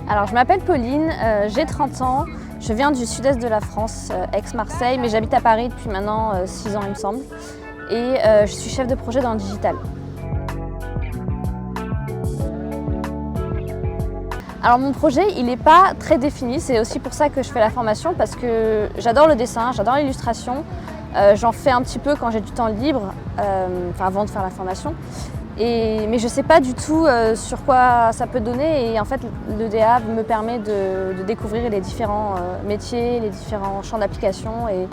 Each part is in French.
Alors je m'appelle Pauline, j'ai 30 ans, je viens du sud-est de la France, ex-Marseille, mais j'habite à Paris depuis maintenant 6 ans il me semble. Et je suis chef de projet dans le digital. Alors mon projet, il n'est pas très défini, c'est aussi pour ça que je fais la formation, parce que j'adore le dessin, j'adore l'illustration. J'en fais un petit peu quand j'ai du temps libre, avant de faire la formation. Mais je ne sais pas du tout sur quoi ça peut donner, et en fait l'EDA me permet de découvrir les différents métiers, les différents champs d'application, et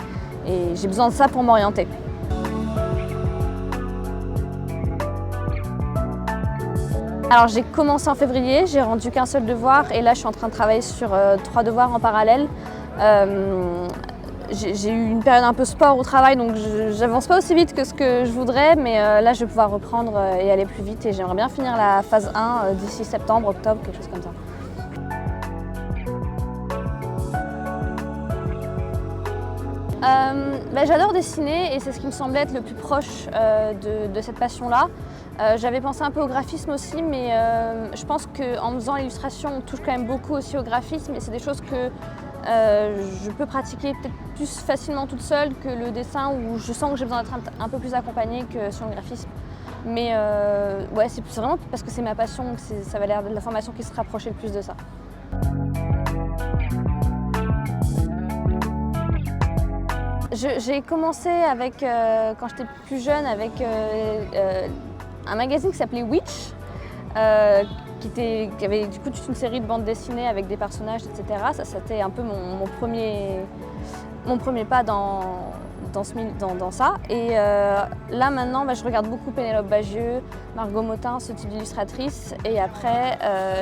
j'ai besoin de ça pour m'orienter. Alors j'ai commencé en février, j'ai rendu qu'un seul devoir et là je suis en train de travailler sur 3 devoirs en parallèle. J'ai eu une période un peu sport au travail, donc j'avance pas aussi vite que ce que je voudrais, mais là je vais pouvoir reprendre et aller plus vite, et j'aimerais bien finir la phase 1 d'ici septembre, octobre, quelque chose comme ça. J'adore dessiner et c'est ce qui me semblait être le plus proche de cette passion-là. J'avais pensé un peu au graphisme aussi, mais je pense qu'en faisant l'illustration, on touche quand même beaucoup aussi au graphisme, et c'est des choses que je peux pratiquer peut-être plus facilement toute seule que le dessin, où je sens que j'ai besoin d'être un peu plus accompagnée que sur le graphisme. Mais ouais, c'est vraiment parce que c'est ma passion, que ça va l'air de la formation qui se rapprochait le plus de ça. J'ai commencé avec, quand j'étais plus jeune, avec un magazine qui s'appelait Witch, qui avait du coup toute une série de bandes dessinées avec des personnages, etc. Ça, c'était un peu mon premier pas dans ça. Et là maintenant, je regarde beaucoup Pénélope Bagieux, Margot Motin, ce type d'illustratrice. Et après,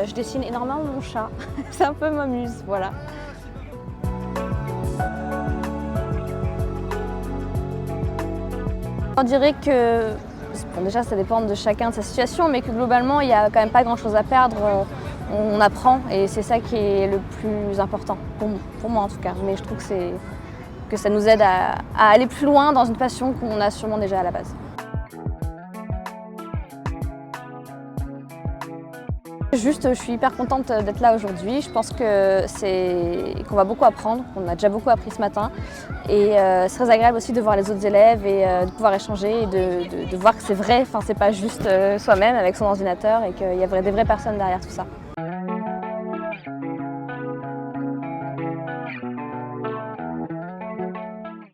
je dessine énormément mon chat. C'est un peu ma muse, voilà. On dirait que, bon, déjà ça dépend de chacun de sa situation, mais que globalement il n'y a quand même pas grand chose à perdre, on apprend, et c'est ça qui est le plus important, pour moi en tout cas. Mais je trouve que ça nous aide à aller plus loin dans une passion qu'on a sûrement déjà à la base. Juste, je suis hyper contente d'être là aujourd'hui. Je pense qu'on va beaucoup apprendre, on a déjà beaucoup appris ce matin. Et c'est très agréable aussi de voir les autres élèves et de pouvoir échanger et de voir que c'est vrai, c'est pas juste soi-même avec son ordinateur, et qu'il y a des vraies personnes derrière tout ça.